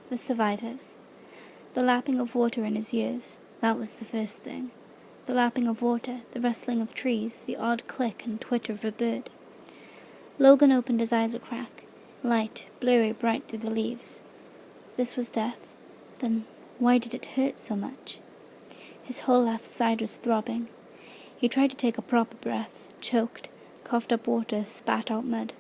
The survivors. The lapping of water in his ears, that was the first thing. The lapping of water, the rustling of trees, the odd click and twitter of a bird. Logan opened his eyes a crack, light, blurry, bright through the leaves. This was death. Then why did it hurt so much? His whole left side was throbbing. He tried to take a proper breath, choked, coughed up water, spat out mud.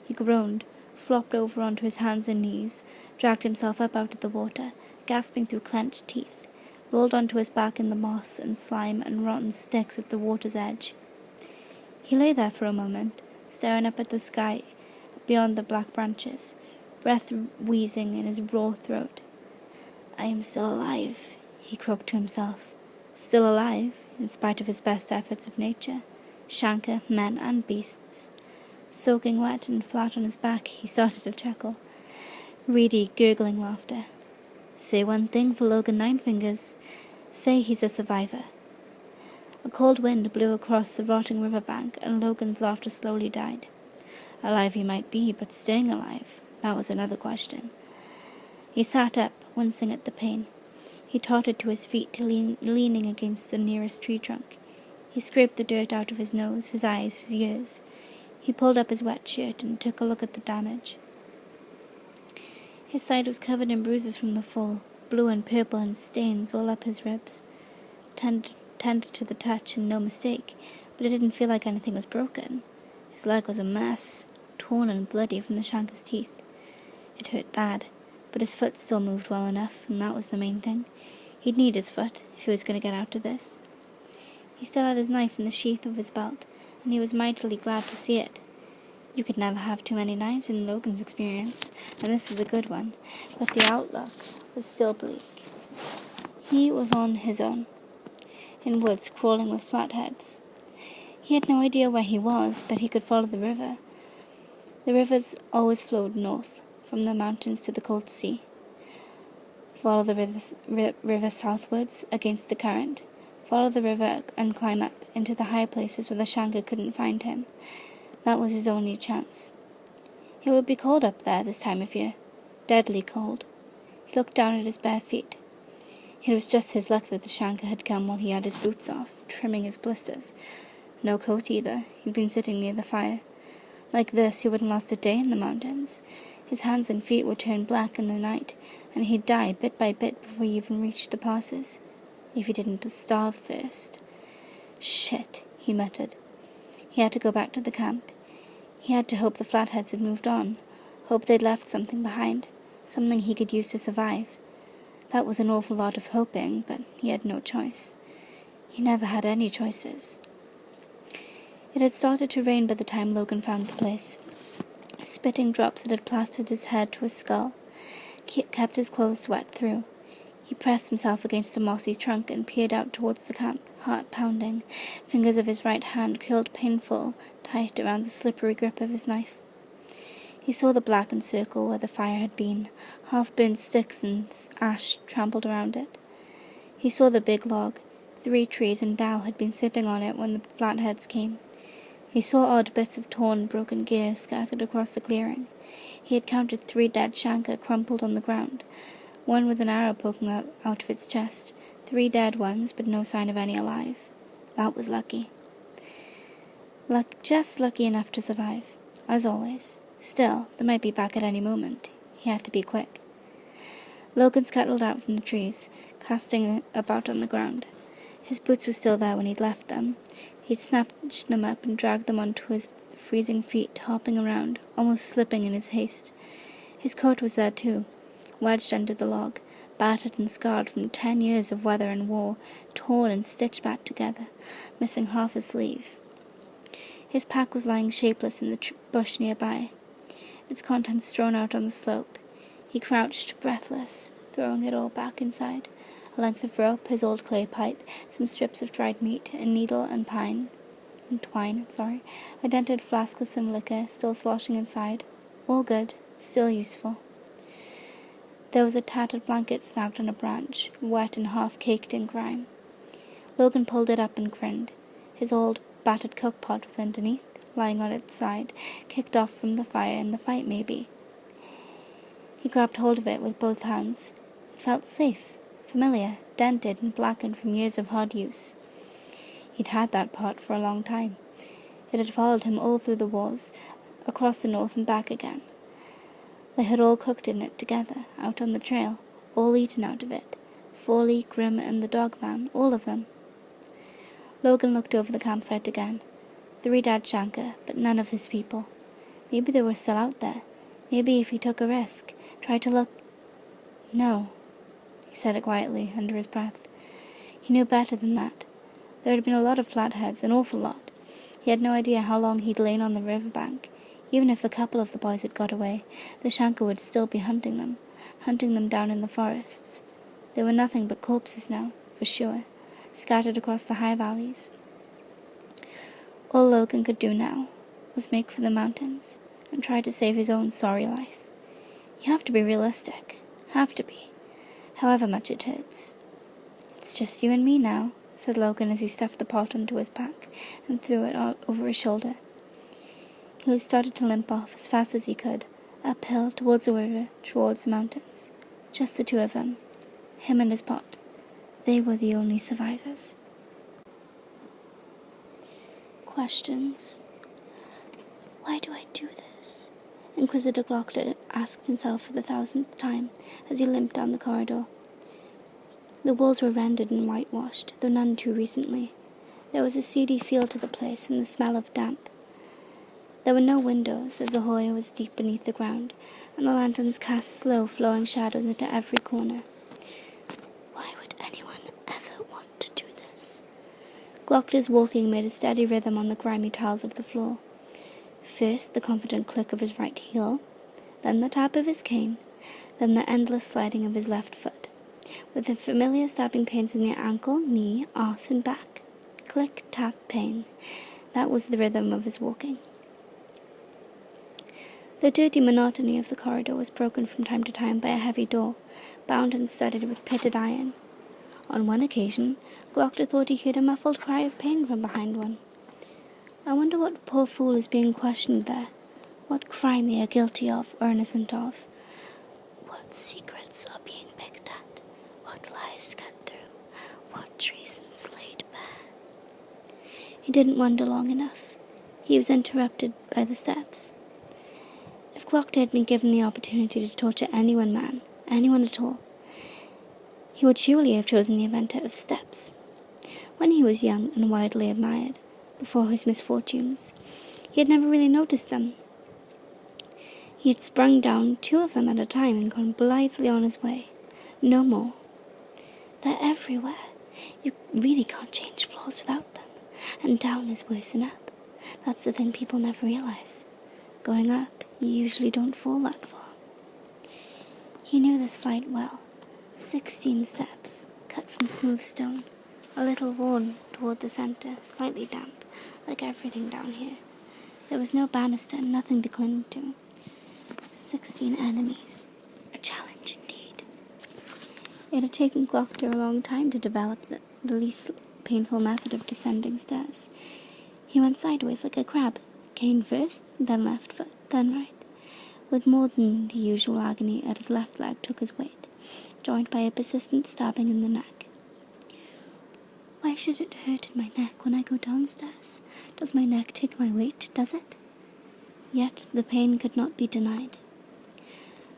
He groaned, flopped over onto his hands and knees, dragged himself up out of the water, gasping through clenched teeth, rolled onto his back in the moss and slime and rotten sticks at the water's edge. He lay there for a moment, staring up at the sky beyond the black branches, breath wheezing in his raw throat. "I am still alive," he croaked to himself. Still alive, in spite of his best efforts of nature, Shanka, men and beasts. Soaking wet and flat on his back, he started to chuckle. Reedy, gurgling laughter. Say one thing for Logen Ninefingers. Say he's a survivor. A cold wind blew across the rotting river bank, and Logan's laughter slowly died. Alive he might be, but staying alive, that was another question. He sat up, wincing at the pain. He tottered to his feet, leaning against the nearest tree trunk. He scraped the dirt out of his nose, his eyes, his ears. He pulled up his wet shirt and took a look at the damage. His side was covered in bruises from the fall, blue and purple and stains all up his ribs. Tender to the touch and no mistake, but it didn't feel like anything was broken. His leg was a mess, torn and bloody from the Shanka's teeth. It hurt bad, but his foot still moved well enough, and that was the main thing. He'd need his foot if he was going to get out of this. He still had his knife in the sheath of his belt, and he was mightily glad to see it. You could never have too many knives in Logan's experience, and this was a good one, but the outlook was still bleak. He was on his own, in woods crawling with flatheads. He had no idea where he was, but he could follow the river. The rivers always flowed north, from the mountains to the cold sea. Follow the river southwards against the current. Follow the river and climb up into the high places where the Shanka couldn't find him. That was his only chance. It would be cold up there this time of year, deadly cold. He looked down at his bare feet. It was just his luck that the Shanka had come while he had his boots off, trimming his blisters. No coat either. He'd been sitting near the fire. Like this, he wouldn't last a day in the mountains. His hands and feet would turn black in the night, and he'd die bit by bit before he even reached the passes, if he didn't starve first. Shit, he muttered. He had to go back to the camp. He had to hope the flatheads had moved on, hope they'd left something behind, something he could use to survive. That was an awful lot of hoping, but he had no choice. He never had any choices. It had started to rain by the time Logan found the place. Spitting drops that had plastered his head to his skull kept his clothes wet through. He pressed himself against a mossy trunk and peered out towards the camp, heart pounding, fingers of his right hand curled painful, tight around the slippery grip of his knife. He saw the blackened circle where the fire had been, half-burned sticks and ash trampled around it. He saw the big log. 3 trees and Dow had been sitting on it when the flatheads came. He saw odd bits of torn, broken gear scattered across the clearing. He had counted 3 dead Shanka crumpled on the ground, one with an arrow poking out of its chest, 3 dead ones, but no sign of any alive. That was lucky. Just lucky enough to survive, as always. Still, they might be back at any moment. He had to be quick. Logan scuttled out from the trees, casting about on the ground. His boots were still there when he'd left them. He'd snatched them up and dragged them onto his freezing feet, hopping around, almost slipping in his haste. His coat was there too, wedged under the log, battered and scarred from 10 years of weather and war, torn and stitched back together, missing half a sleeve. His pack was lying shapeless in the bush nearby, its contents strewn out on the slope. He crouched, breathless, throwing it all back inside. A length of rope, his old clay pipe, some strips of dried meat, a needle and twine, a dented flask with some liquor, still sloshing inside. All good, still useful. There was a tattered blanket snagged on a branch, wet and half-caked in grime. Logan pulled it up and grinned. His old, battered coke pot was underneath, lying on its side, kicked off from the fire in the fight maybe. He grabbed hold of it with both hands. It felt safe, familiar, dented and blackened from years of hard use. He'd had that pot for a long time. It had followed him all through the wars, across the north and back again. They had all cooked in it together, out on the trail, all eaten out of it. Forley, Grim, and the dog man, all of them. Logan looked over the campsite again. 3 dead Shanka, but none of his people. Maybe they were still out there. Maybe if he took a risk, tried to look... No, he said it quietly, under his breath. He knew better than that. There had been a lot of flatheads, an awful lot. He had no idea how long he'd lain on the riverbank. Even if a couple of the boys had got away, the Shanka would still be hunting them down in the forests. They were nothing but corpses now, for sure, scattered across the high valleys. All Logan could do now was make for the mountains and try to save his own sorry life. You have to be realistic. Have to be. However much it hurts. It's just you and me now, said Logan as he stuffed the pot onto his pack and threw it over his shoulder. He started to limp off as fast as he could, uphill, towards the river, towards the mountains. Just the 2 of them. Him and his pot. They were the only survivors. Questions. Why do I do this? Inquisitor Glokta asked himself for the 1000th time as he limped down the corridor. The walls were rendered and whitewashed, though none too recently. There was a seedy feel to the place and the smell of damp. There were no windows, as the hallway was deep beneath the ground, and the lanterns cast slow, flowing shadows into every corner. Why would anyone ever want to do this? Glokta's walking made a steady rhythm on the grimy tiles of the floor. First the confident click of his right heel, then the tap of his cane, then the endless sliding of his left foot, with the familiar stabbing pains in the ankle, knee, arse, and back. Click, tap, pain. That was the rhythm of his walking. The dirty monotony of the corridor was broken from time to time by a heavy door, bound and studded with pitted iron. On one occasion, Glokta thought he heard a muffled cry of pain from behind one. I wonder what poor fool is being questioned there, what crime they are guilty of or innocent of, what secrets are being picked at, what lies cut through, what treasons laid bare. He didn't wonder long enough. He was interrupted by the steps. If Glokta had been given the opportunity to torture anyone at all, he would surely have chosen the inventor of steps. When he was young and widely admired, before his misfortunes, he had never really noticed them. He had sprung down 2 of them at a time and gone blithely on his way. No more. They're everywhere. You really can't change floors without them. And down is worse than up. That's the thing people never realize. Going up, you usually don't fall that far. He knew this flight well. 16 steps, cut from smooth stone, a little worn toward the center, slightly damp, like everything down here. There was no banister, nothing to cling to. 16 enemies. A challenge indeed. It had taken Glokta a long time to develop the least painful method of descending stairs. He went sideways like a crab, cane first, then left foot, then right, with more than the usual agony at his left leg took his weight, joined by a persistent stabbing in the neck. Why should it hurt in my neck when I go downstairs? Does my neck take my weight, does it? Yet the pain could not be denied.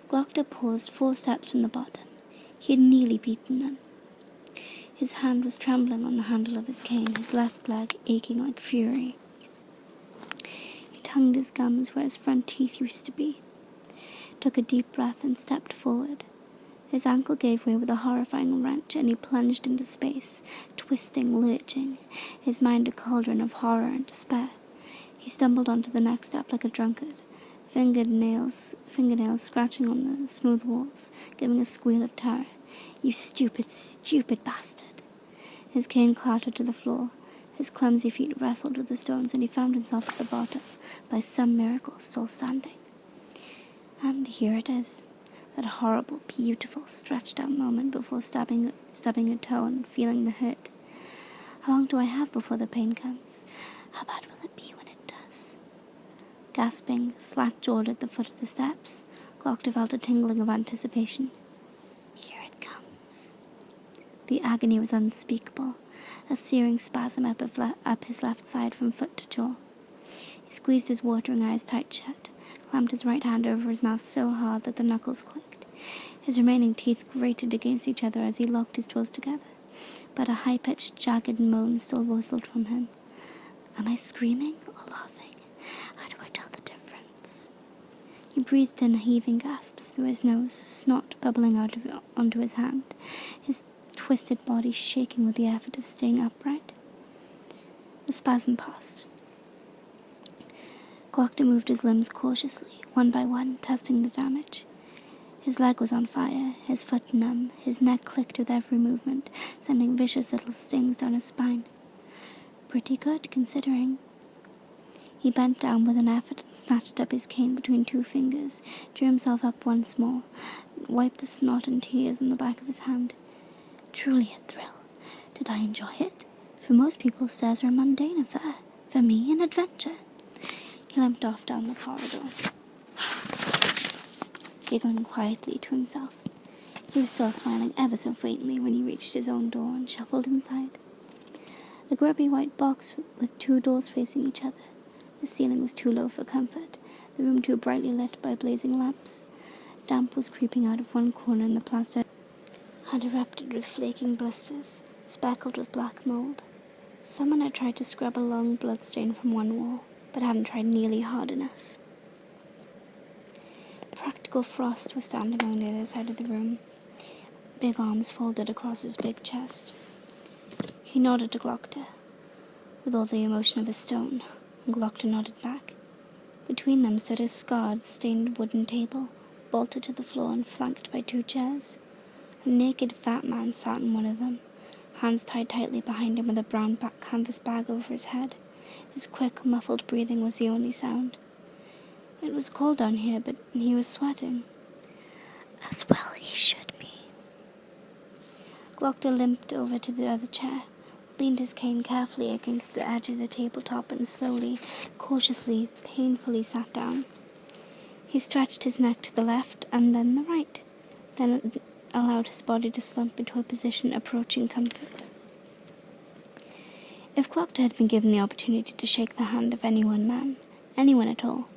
Glokta paused 4 steps from the bottom. He had nearly beaten them. His hand was trembling on the handle of his cane, his left leg aching like fury. He tongued his gums where his front teeth used to be, took a deep breath and stepped forward. His ankle gave way with a horrifying wrench, and he plunged into space, twisting, lurching, his mind a cauldron of horror and despair. He stumbled onto the next step like a drunkard, fingernails scratching on the smooth walls, giving a squeal of terror. You stupid, stupid bastard! His cane clattered to the floor. His clumsy feet wrestled with the stones, and he found himself at the bottom, by some miracle still standing. And here it is, that horrible, beautiful, stretched-out moment before stubbing a toe and feeling the hurt. How long do I have before the pain comes? How bad will it be when it does? Gasping, slack-jawed at the foot of the steps, Glokta felt a tingling of anticipation. Here it comes. The agony was unspeakable, a searing spasm up his left side from foot to jaw. He squeezed his watering eyes tight shut, clamped his right hand over his mouth so hard that the knuckles clicked. His remaining teeth grated against each other as he locked his jaws together, but a high-pitched, jagged moan still whistled from him. Am I screaming or laughing? How do I tell the difference? He breathed in heaving gasps through his nose, snot bubbling out onto his hand, his twisted body shaking with the effort of staying upright. The spasm passed. Glokta moved his limbs cautiously, one by one, testing the damage. His leg was on fire, his foot numb, his neck clicked with every movement, sending vicious little stings down his spine. Pretty good, considering. He bent down with an effort and snatched up his cane between two fingers, drew himself up once more, and wiped the snot and tears on the back of his hand. Truly a thrill. Did I enjoy it? For most people, stairs are a mundane affair. For me, an adventure. He limped off down the corridor, giggling quietly to himself. He was still smiling ever so faintly when he reached his own door and shuffled inside. A grubby white box with two doors facing each other. The ceiling was too low for comfort, the room too brightly lit by blazing lamps. Damp was creeping out of one corner and the plaster had erupted with flaking blisters, speckled with black mold. Someone had tried to scrub a long blood stain from one wall, but hadn't tried nearly hard enough. Practical Frost was standing on the other side of the room, big arms folded across his big chest. He nodded to Glokta, with all the emotion of a stone, and Glokta nodded back. Between them stood a scarred, stained wooden table, bolted to the floor and flanked by two chairs. A naked fat man sat in one of them, hands tied tightly behind him with a brown canvas bag over his head. His quick, muffled breathing was the only sound. It was cold down here, but he was sweating. As well he should be. Glokta limped over to the other chair, leaned his cane carefully against the edge of the tabletop and slowly, cautiously, painfully sat down. He stretched his neck to the left and then the right, then allowed his body to slump into a position approaching comfort. If Glokta had been given the opportunity to shake the hand of any one man, anyone at all,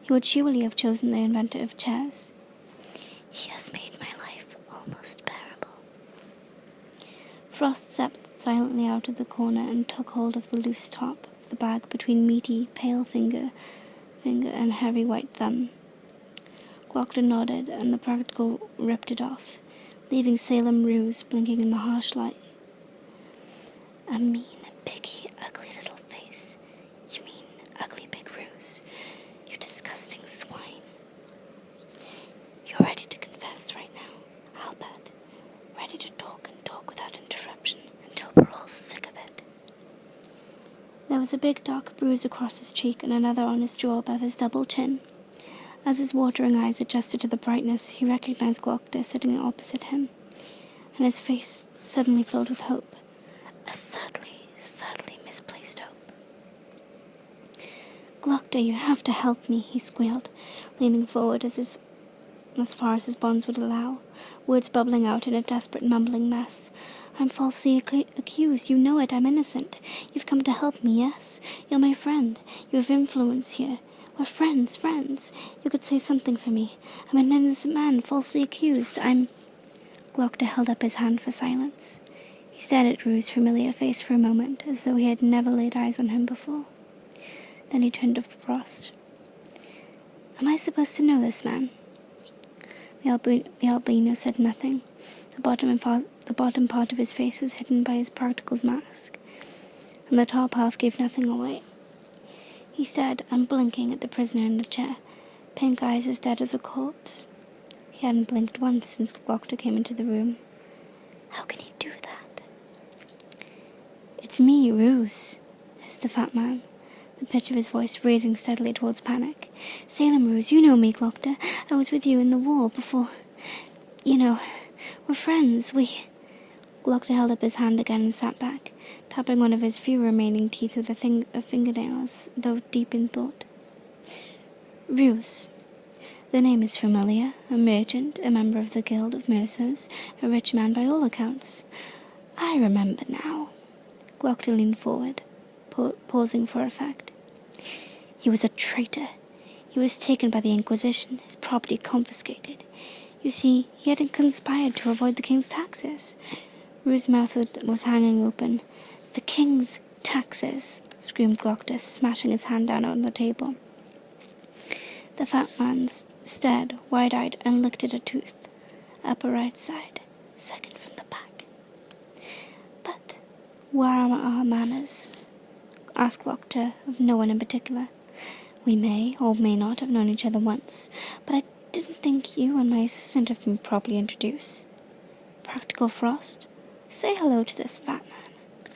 he would surely have chosen the inventor of chairs. He has made my life almost bearable. Frost stepped silently out of the corner and took hold of the loose top of the bag between meaty, pale finger and hairy white thumb. Glokta nodded, and the practical ripped it off, leaving Salem Ruse blinking in the harsh light. A mean, piggy, ugly little face. You mean ugly big Ruse, you disgusting swine. You're ready to confess right now, I'll bet. Ready to talk and talk without interruption until we're all sick of it. There was a big dark bruise across his cheek and another on his jaw above his double chin. As his watering eyes adjusted to the brightness, he recognized Glokta sitting opposite him, and his face suddenly filled with hope. A sadly misplaced hope. Glokta, you have to help me, he squealed, leaning forward as far as his bonds would allow, words bubbling out in a desperate mumbling mess. I'm falsely accused. You know it. I'm innocent. You've come to help me, yes? You're my friend. You have influence here. We're friends. You could say something for me. I'm an innocent man, falsely accused. Glokta held up his hand for silence. He stared at Rue's familiar face for a moment, as though he had never laid eyes on him before. Then he turned to Frost. Am I supposed to know this man? The albino said nothing. The bottom part of his face was hidden by his practical's mask, and the top half gave nothing away. He stared, unblinking, at the prisoner in the chair, pink eyes as dead as a corpse. He hadn't blinked once since Glokta came into the room. How can he do that? It's me, Ruse, hissed the fat man, the pitch of his voice raising steadily towards panic. Salem Ruse, you know me, Glokta. I was with you in the war before. We're friends. Glokta held up his hand again and sat back, tapping one of his few remaining teeth with a fingernail, though deep in thought. Ruse, The name is familiar. A merchant, a member of the Guild of Mercers, a rich man by all accounts. I remember now. Glokta leaned forward, pausing for effect. He was a traitor. He was taken by the Inquisition, his property confiscated. You see, he had conspired to avoid the king's taxes. Rue's mouth was hanging open. The king's taxes, screamed Glokta, smashing his hand down on the table. The fat man stared, wide-eyed, and licked at a tooth. Upper right side, second from the back. But where are our manners? Asked Glokta, of no one in particular. We may or may not have known each other once, but I didn't think you and my assistant have been properly introduced. Practical Frost, say hello to this fat man.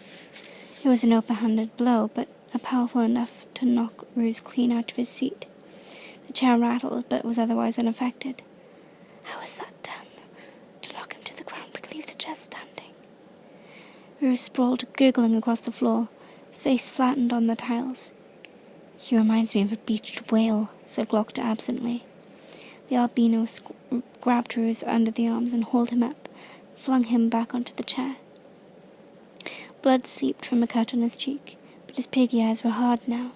It was an open-handed blow, but powerful enough to knock Ruse clean out of his seat. The chair rattled, but was otherwise unaffected. How was that done? To knock him to the ground but leave the chair standing. Ruse sprawled, gurgling across the floor, face flattened on the tiles. He reminds me of a beached whale, said Glokta absently. The albino grabbed Ruse under the arms and hauled him up, flung him back onto the chair. Blood seeped from a cut on his cheek, but his piggy eyes were hard now.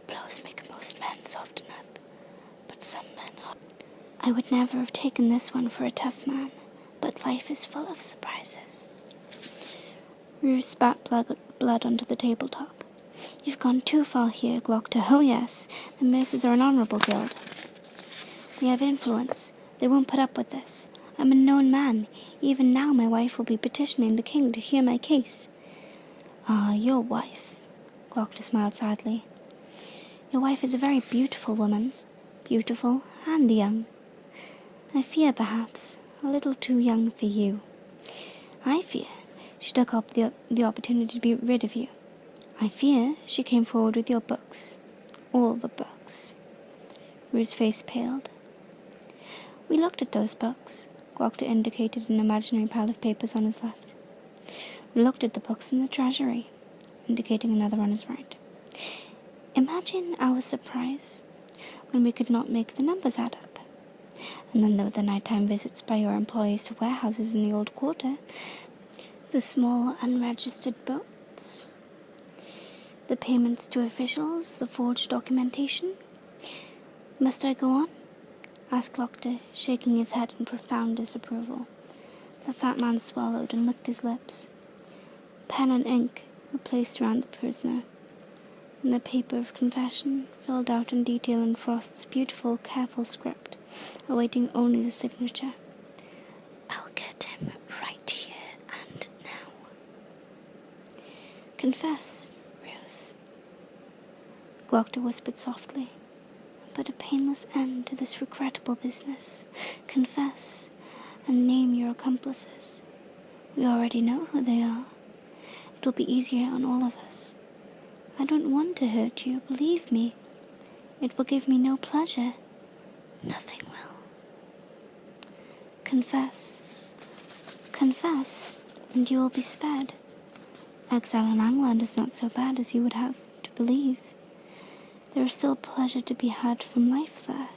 Blows make most men soften up, but some men are. I would never have taken this one for a tough man, but life is full of surprises. Ruse spat blood onto the tabletop. You've gone too far here, Glokta. Oh yes, the Mercers are an honourable guild. We have influence. They won't put up with this. I'm a known man. Even now my wife will be petitioning the king to hear my case. Ah, your wife. Glokta smiled sadly. Your wife is a very beautiful woman. Beautiful and young. I fear, perhaps, a little too young for you. I fear she took up the opportunity to be rid of you. I fear she came forward with your books. All the books. Rue's face paled. We looked at those books. Glokta indicated an imaginary pile of papers on his left. We looked at the books in the treasury, indicating another on his right. Imagine our surprise when we could not make the numbers add up. And then there were the nighttime visits by your employees to warehouses in the old quarter, the small unregistered boats, the payments to officials, the forged documentation. Must I go on? Asked Glokta, shaking his head in profound disapproval. The fat man swallowed and licked his lips. Pen and ink were placed around the prisoner, and the paper of confession filled out in detail in Frost's beautiful, careful script, awaiting only the signature. I'll get him right here and now. Confess, Rose. Glokta whispered softly. Put a painless end to this regrettable business. Confess, and name your accomplices. We already know who they are. It will be easier on all of us. I don't want to hurt you, believe me. It will give me no pleasure. Nothing will. Confess. Confess, and you will be spared. Exile in England is not so bad as you would have to believe. There is still pleasure to be had from life there,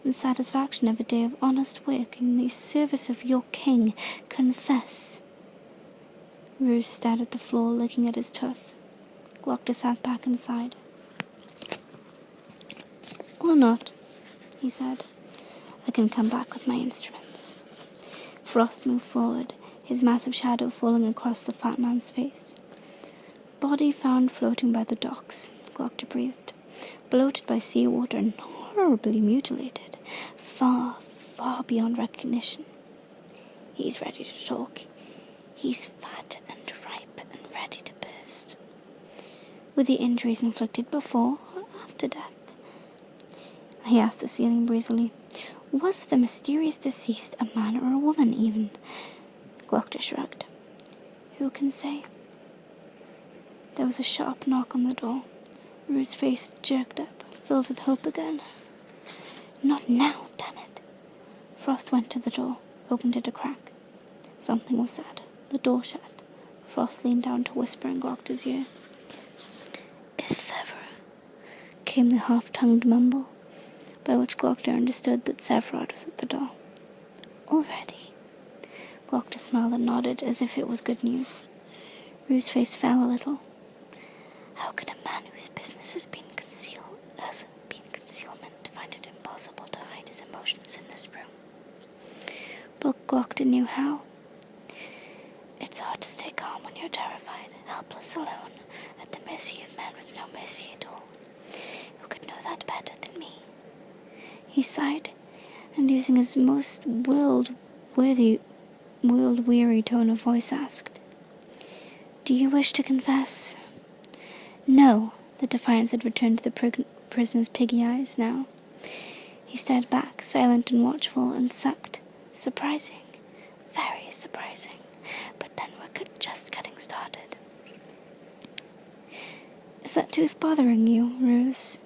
and satisfaction of a day of honest work in the service of your king. Confess. Ruse stared at the floor, licking at his tooth. Glokta sat back and sighed. Or not, he said. I can come back with my instruments. Frost moved forward, his massive shadow falling across the fat man's face. Body found floating by the docks, Glokta breathed. Bloated by seawater and horribly mutilated, far, far beyond recognition. He's ready to talk. He's fat and ripe and ready to burst. Were the injuries inflicted before or after death? He asked the ceiling breezily. Was the mysterious deceased a man or a woman even? Glokta shrugged. Who can say? There was a sharp knock on the door. Rue's face jerked up, filled with hope again. Not now, damn it. Frost went to the door, opened it a crack. Something was said. The door shut. Frost leaned down to whisper in Glokta's ear. If ever, came the half-tongued mumble, by which Glokta understood that Severod was at the door. Already? Glokta smiled and nodded as if it was good news. Rue's face fell a little. How could a man whose business has been concealment find it impossible to hide his emotions in this room? But Glokta knew how. It's hard to stay calm when you're terrified, helpless, alone, at the mercy of men with no mercy at all. Who could know that better than me? He sighed, and using his most world-weary tone of voice asked, "Do you wish to confess?" No, the defiance had returned to the prisoner's piggy eyes now. He stared back, silent and watchful, and sucked. Surprising, very surprising, but then we're just getting started. Is that tooth bothering you, Ruse?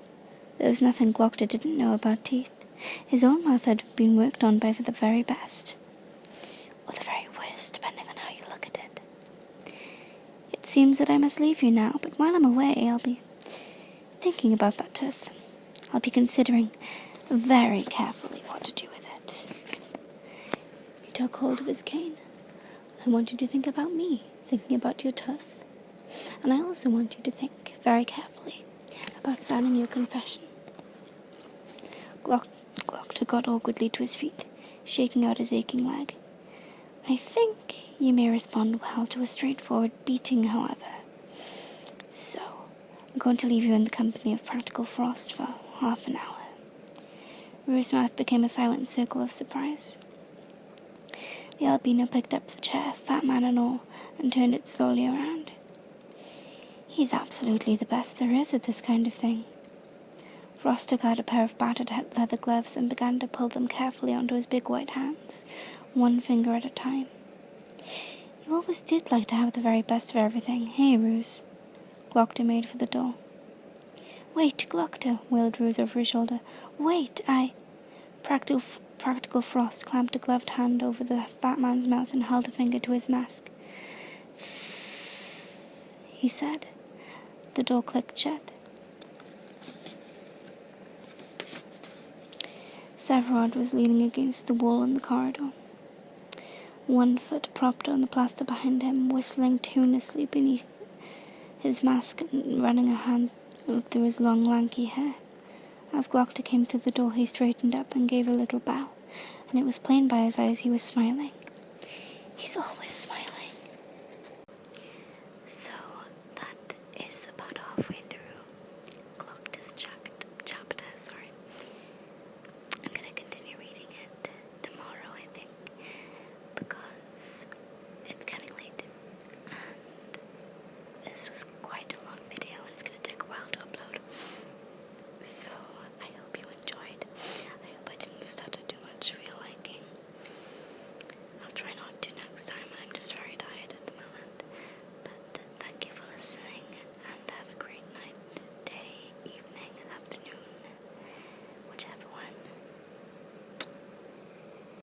There was nothing Glokta didn't know about teeth. His own mouth had been worked on by the very best. Or the very worst, depending on how you look at it. It seems that I must leave you now, but while I'm away, I'll be thinking about that tooth. I'll be considering very carefully what to do with it. He took hold of his cane. I want you to think about me, thinking about your tooth. And I also want you to think very carefully about signing your confession. Glokta got awkwardly to his feet, shaking out his aching leg. I think you may respond well to a straightforward beating, however. So, I'm going to leave you in the company of Practical Frost for half an hour. Rue's mouth became a silent circle of surprise. The albino picked up the chair, fat man and all, and turned it slowly around. He's absolutely the best there is at this kind of thing. Frost took out a pair of battered leather gloves and began to pull them carefully onto his big white hands, one finger at a time. You always did like to have the very best of everything, hey, Ruse? Glokta made for the door. Wait, Glokta, wailed Ruse over his shoulder. Wait, Practical Frost clamped a gloved hand over the fat man's mouth and held a finger to his mask. He said. The door clicked shut. Severod was leaning against the wall in the corridor, one foot propped on the plaster behind him, whistling tunelessly beneath his mask and running a hand through his long, lanky hair. As Glokta came through the door, he straightened up and gave a little bow, and it was plain by his eyes he was smiling. He's always smiling.